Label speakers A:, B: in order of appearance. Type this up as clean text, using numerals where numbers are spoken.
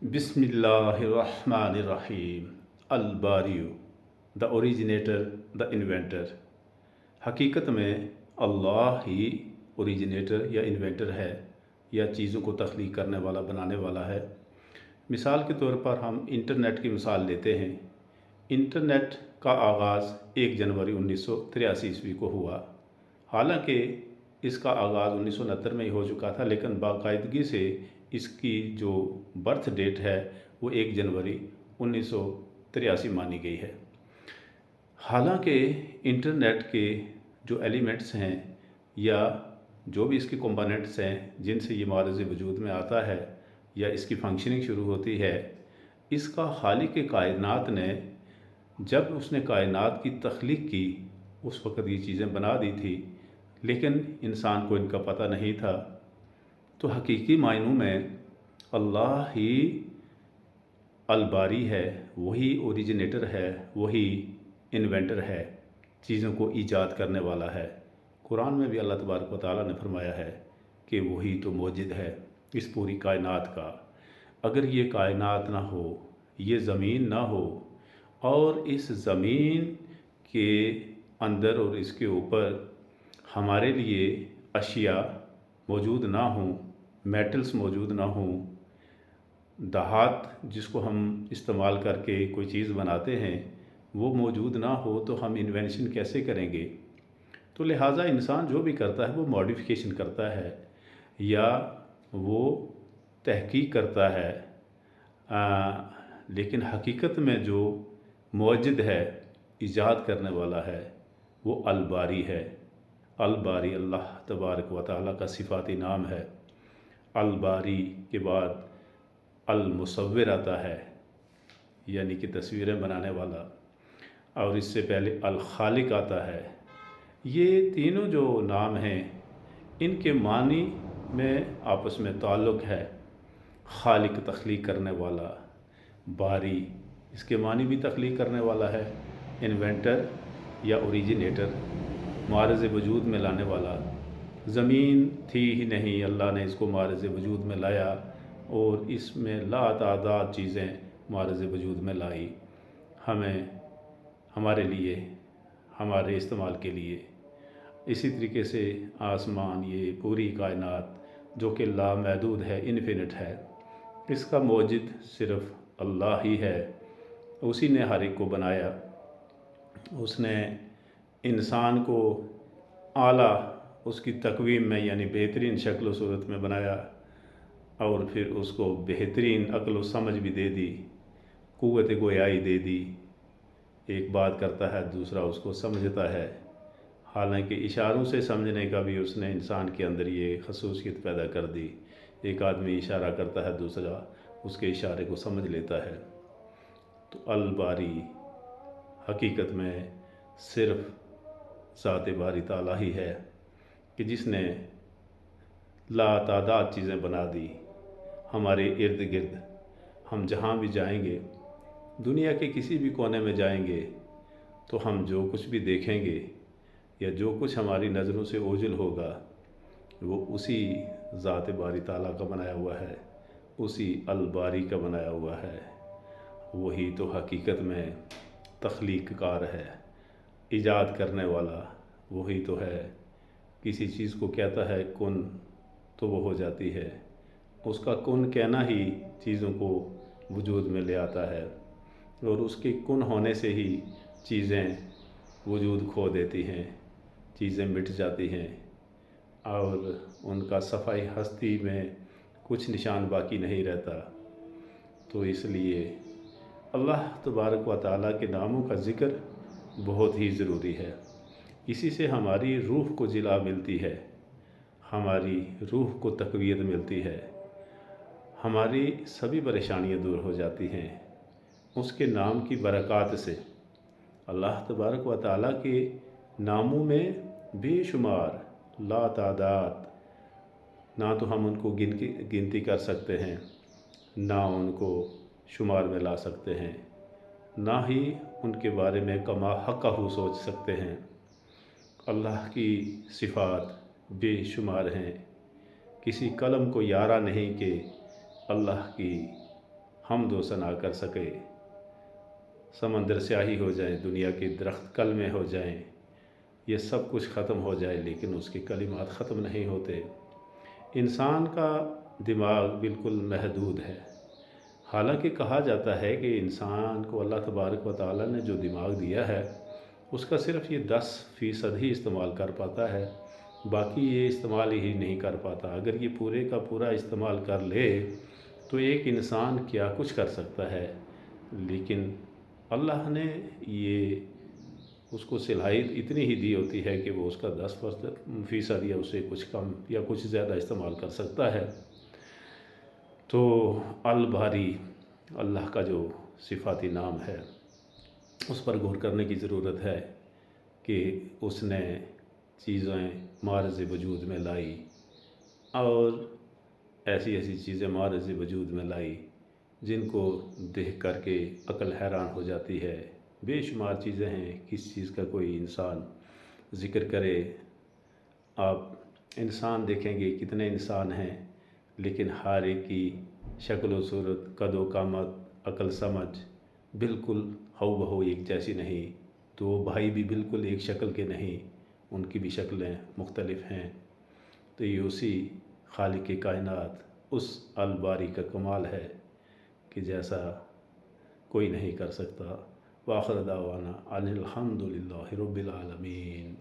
A: बिस्मिल्लाहिर्रहमानिर्रहीम। अल-बारियु, the originator, the inventor. हकीकत में अल्लाह ही ओरिजिनेटर या इन्वेंटर है, या चीज़ों को तख्लीक करने वाला, बनाने वाला है। मिसाल के तौर पर हम इंटरनेट की मिसाल लेते हैं। इंटरनेट का आगाज़ 1 जनवरी 1983 ईस्वी को हुआ। हालांकि इसका आगाज़ 1969 में ही हो चुका था, लेकिन बाकायदगी से इसकी जो बर्थ डेट है वो 1 जनवरी 1983 मानी गई है। हालांकि इंटरनेट के जो एलिमेंट्स हैं या जो भी इसके कंपोनेंट्स हैं जिनसे ये मारज़ वजूद में आता है या इसकी फंक्शनिंग शुरू होती है, इसका खालिक कायनात ने जब उसने कायनात की तख्लीक की उस वक़्त ये चीज़ें बना दी थी, लेकिन इंसान को इनका पता नहीं था। तो हकीकी मायनों में अल्लाह ही अलबारी है, वही ओरिजिनेटर है, वही इन्वेंटर है, चीज़ों को ईजाद करने वाला है। कुरान में भी अल्लाह तबारक व तआला ने फरमाया है कि वही तो मौजूद है इस पूरी कायनात का। अगर ये कायनात ना हो, ये ज़मीन ना हो, और इस ज़मीन के अंदर और इसके ऊपर हमारे लिए अशिया मौजूद ना हों, मेटल्स मौजूद ना हों, दहात जिसको हम इस्तेमाल करके कोई चीज़ बनाते हैं वो मौजूद ना हो, तो हम इन्वेंशन कैसे करेंगे। तो लिहाजा इंसान जो भी करता है वो मॉडिफिकेशन करता है या वो तहकीक करता है, लेकिन हकीकत में जो मौजूद है, ईजाद करने वाला है, वो अलबारी है। अलबारी अल्लाह तबारक व तआला का सिफाती नाम है। अलबारी के बाद अल-मुसव्विर आता है, यानी कि तस्वीरें बनाने वाला, और इससे पहले अल-खालिक आता है। ये तीनों जो नाम हैं इनके मानी में आपस में ताल्लुक़ है। खालिक तख्लीक करने वाला, बारी इसके मानी भी तख्लीक करने वाला है, इन्वेंटर या ओरिजिनेटर मारज़ वजूद में लाने वाला। ज़मीन थी ही नहीं, अल्लाह ने इसको मारज़ वजूद में लाया और इसमें लातादाद चीज़ें मारज़ वजूद में लाई, हमें, हमारे लिए, हमारे इस्तेमाल के लिए। इसी तरीके से आसमान, ये पूरी कायनात जो कि लामहदूद है, इन्फिनिट है, इसका मौजूद सिर्फ़ अल्लाह ही है। उसी ने हर एक को बनाया। उसने इंसान को आला उसकी तकवीम में यानी बेहतरीन शक्ल व सूरत में बनाया, और फिर उसको बेहतरीन अक्ल व समझ भी दे दी, क़ुव्वत गोयाई दे दी। एक बात करता है, दूसरा उसको समझता है। हालांकि इशारों से समझने का भी उसने इंसान के अंदर ये खसूसियत पैदा कर दी। एक आदमी इशारा करता है, दूसरा उसके इशारे को समझ लेता है। तो अल-बारी हकीकत में सिर्फ़ ज़ात बारी ताला ही है कि जिसने लातादाद चीज़ें बना दी हमारे इर्द गिर्द। हम जहाँ भी जाएंगे, दुनिया के किसी भी कोने में जाएंगे, तो हम जो कुछ भी देखेंगे या जो कुछ हमारी नज़रों से ओझल होगा, वो उसी ज़ात बारी ताला का बनाया हुआ है, उसी अल-बारी का बनाया हुआ है। वही तो हकीकत में तख्लीक कार है, ईजाद करने वाला। वही तो है, किसी चीज़ को कहता है कुन, तो वो हो जाती है। उसका कुन कहना ही चीज़ों को वजूद में ले आता है, और उसके कुन होने से ही चीज़ें वजूद खो देती हैं, चीज़ें मिट जाती हैं, और उनका सफ़ाई हस्ती में कुछ निशान बाकी नहीं रहता। तो इसलिए अल्लाह तबारक व तआला के नामों का ज़िक्र बहुत ही ज़रूरी है। इसी से हमारी रूह को जिला मिलती है, हमारी रूह को तक़वियत मिलती है, हमारी सभी परेशानियां दूर हो जाती हैं उसके नाम की बरक़ात से। अल्लाह तबारक व तआला के नामों में बेशुमार लातादाद, ना तो हम उनको गिनती कर सकते हैं, ना उनको शुमार में ला सकते हैं, ना ही उनके बारे में कमा हक़्क़हू सोच सकते हैं। अल्लाह की सिफ़ात बेशुमार हैं, किसी कलम को यारा नहीं कि अल्लाह की حمد و ثنا کر سکے، سمندر سیاہی ہو جائیں، دنیا کے درخت کلمے ہو جائیں، یہ سب کچھ ختم ہو جائے، لیکن اس کے کلمات ختم نہیں ہوتے۔ انسان کا دماغ بالکل محدود ہے، حالانکہ کہا جاتا ہے کہ انسان کو اللہ تبارک و تعالیٰ نے جو دماغ دیا ہے اس کا صرف یہ 10% ہی استعمال کر پاتا ہے، باقی یہ استعمال ہی نہیں کر پاتا۔ اگر یہ پورے کا پورا استعمال کر لے تو ایک انسان کیا کچھ کر سکتا ہے، لیکن اللہ نے یہ اس کو صلاحیت اتنی ہی دی ہوتی ہے کہ وہ اس کا 10% یا اسے کچھ کم یا کچھ زیادہ استعمال کر سکتا ہے۔ تو الباری اللہ کا جو صفاتی نام ہے اس پر غور کرنے کی ضرورت ہے کہ اس نے چیزیں معرض وجود میں لائی اور ایسی ایسی چیزیں معرض وجود میں لائی جن کو دیکھ کر کے عقل حیران ہو جاتی ہے۔ بے شمار چیزیں ہیں، کس چیز کا کوئی انسان ذکر کرے۔ آپ انسان دیکھیں گے کتنے انسان ہیں، لیکن ہر ایک کی شکل و صورت، قد و قامت، عقل سمجھ بالکل ہو بہو ایک جیسی نہیں۔ تو بھائی بھی بالکل ایک شکل کے نہیں، ان کی بھی شکلیں مختلف ہیں۔ تو یہ اسی خالق کائنات، اس الباری کا کمال ہے کہ جیسا کوئی نہیں کر سکتا۔ وآخر دعوانا ان الحمد للہ رب العالمین۔